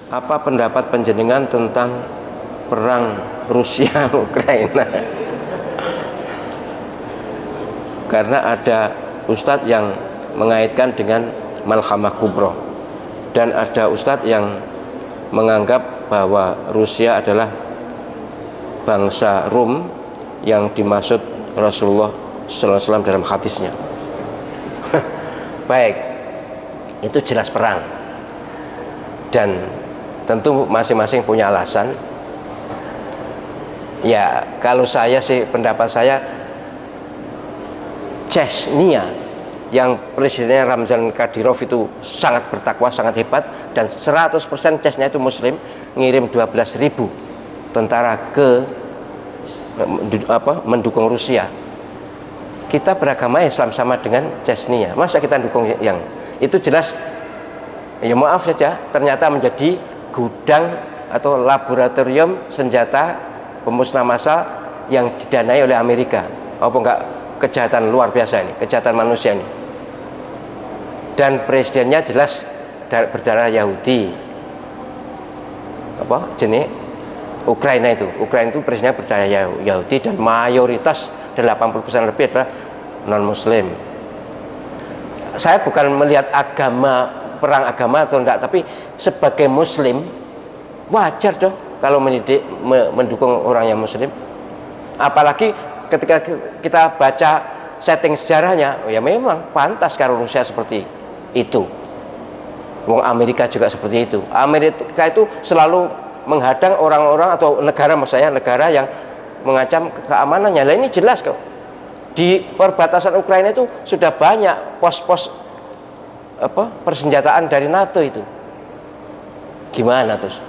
Apa pendapat panjenengan tentang perang Rusia Ukraina? Karena ada ustadz yang mengaitkan dengan Malhamah Kubro, dan ada ustadz yang menganggap bahwa Rusia adalah bangsa Rum yang dimaksud Rasulullah SAW dalam hadisnya. Baik, itu jelas perang, dan tentu masing-masing punya alasan. Ya, kalau saya sih, pendapat saya, Chechnya yang presidennya Ramzan Kadyrov itu sangat bertakwa, sangat hebat, dan 100% Chechnya itu muslim, ngirim 12.000 tentara ke mendukung Rusia. Kita beragama Islam sama dengan Chechnya, masa kita dukung yang itu? Jelas, ya maaf saja, ternyata menjadi gudang atau laboratorium senjata pemusnah massal yang didanai oleh Amerika. Apa enggak kejahatan luar biasa ini, kejahatan manusia ini. Dan presidennya jelas berdarah Yahudi. Apa jenis Ukraina itu presidennya berdarah Yahudi, dan mayoritas 80% lebih adalah non muslim. Saya bukan melihat agama, perang agama atau enggak, tapi sebagai muslim wajar dong kalau mendukung orang yang muslim. Apalagi ketika kita baca setting sejarahnya, ya memang pantas kalau Rusia seperti itu. Wong Amerika juga seperti itu. Amerika itu selalu menghadang orang-orang atau negara, maksud saya negara yang mengancam keamanannya. Lah ini jelas kok. Di perbatasan Ukraina itu sudah banyak pos-pos persenjataan dari NATO itu. Gimana terus?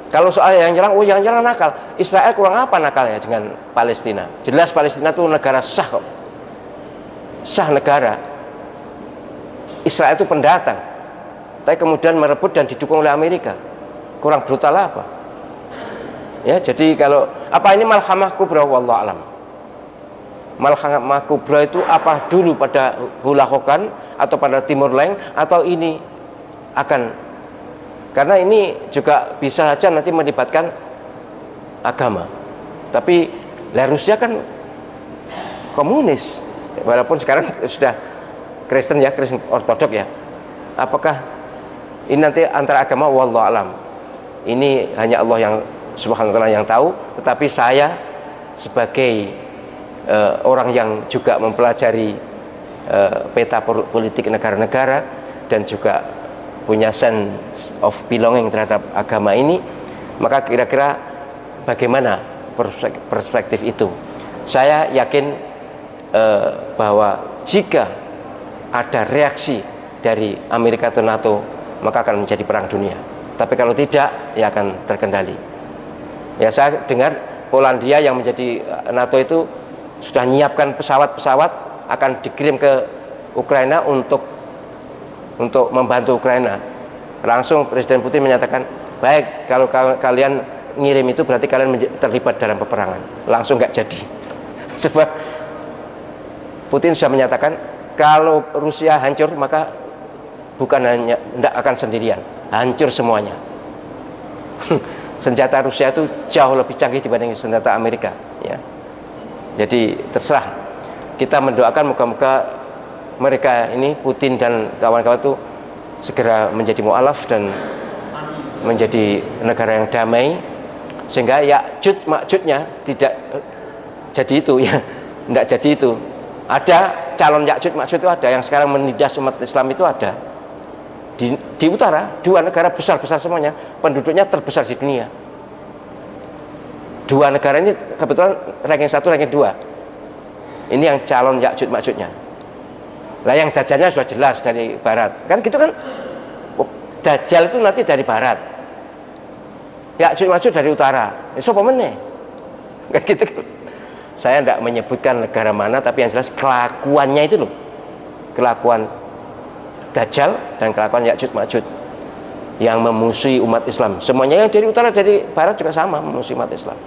Kalau soal yang nyerang, yang nyerang nakal. Israel kurang apa nakalnya dengan Palestina? Jelas Palestina itu negara sah kok. Sah negara. Israel itu pendatang, tapi kemudian merebut dan didukung oleh Amerika. Kurang brutal apa? Ya, jadi kalau apa ini Malhamah Kubra, wallahu alam. Malhamah Kubra itu apa dulu, pada Hulakokan atau pada Timur Leng, atau ini akan, karena ini juga bisa saja nanti melibatkan agama. Tapi Rusia kan komunis, walaupun sekarang sudah Kristen ya, Kristen Ortodok ya. Apakah ini nanti antara agama, wallahu alam. Ini hanya Allah yang Subhanahu wa ta'ala yang tahu. Tetapi saya sebagai orang yang juga mempelajari peta politik negara-negara dan juga punya sense of belonging terhadap agama ini, maka kira-kira bagaimana perspektif itu? Saya yakin bahwa jika ada reaksi dari Amerika atau NATO, maka akan menjadi perang dunia. Tapi kalau tidak, ya akan terkendali. Ya, saya dengar Polandia yang menjadi NATO itu sudah menyiapkan pesawat-pesawat akan dikirim ke Ukraina untuk membantu Ukraina. Langsung Presiden Putin menyatakan, baik, kalau kalian ngirim itu berarti kalian terlibat dalam peperangan. Langsung nggak jadi. Sebab Putin sudah menyatakan, kalau Rusia hancur, maka bukan hanya tidak akan sendirian, hancur semuanya. Senjata Rusia itu jauh lebih canggih dibanding senjata Amerika, ya. Jadi terserah. Kita mendoakan moga-moga mereka ini, Putin dan kawan-kawan itu segera menjadi mu'alaf dan menjadi negara yang damai, sehingga Ya'juj Ma'jujnya tidak jadi itu, ya, tidak jadi itu. Ada calon Ya'juj Ma'juj itu ada, yang sekarang menindas umat Islam itu ada di utara, dua negara besar-besar semuanya, penduduknya terbesar di dunia. Dua negara ini kebetulan ranking 1, ranking 2. Ini yang calon Ya'juj Ma'jujnya. Lah yang dajjalnya sudah jelas dari barat. Kan gitu kan? Dajjal itu nanti dari barat. Ya'juj Ma'juj dari utara. Sopo meneh? Kan gitu kan? Saya tidak menyebutkan negara mana, tapi yang jelas kelakuannya itu loh. Kelakuan Dajjal dan kelakuan Ya'juj Ma'juj yang memusuhi umat Islam. Semuanya yang dari utara, dari barat juga sama memusuhi umat Islam.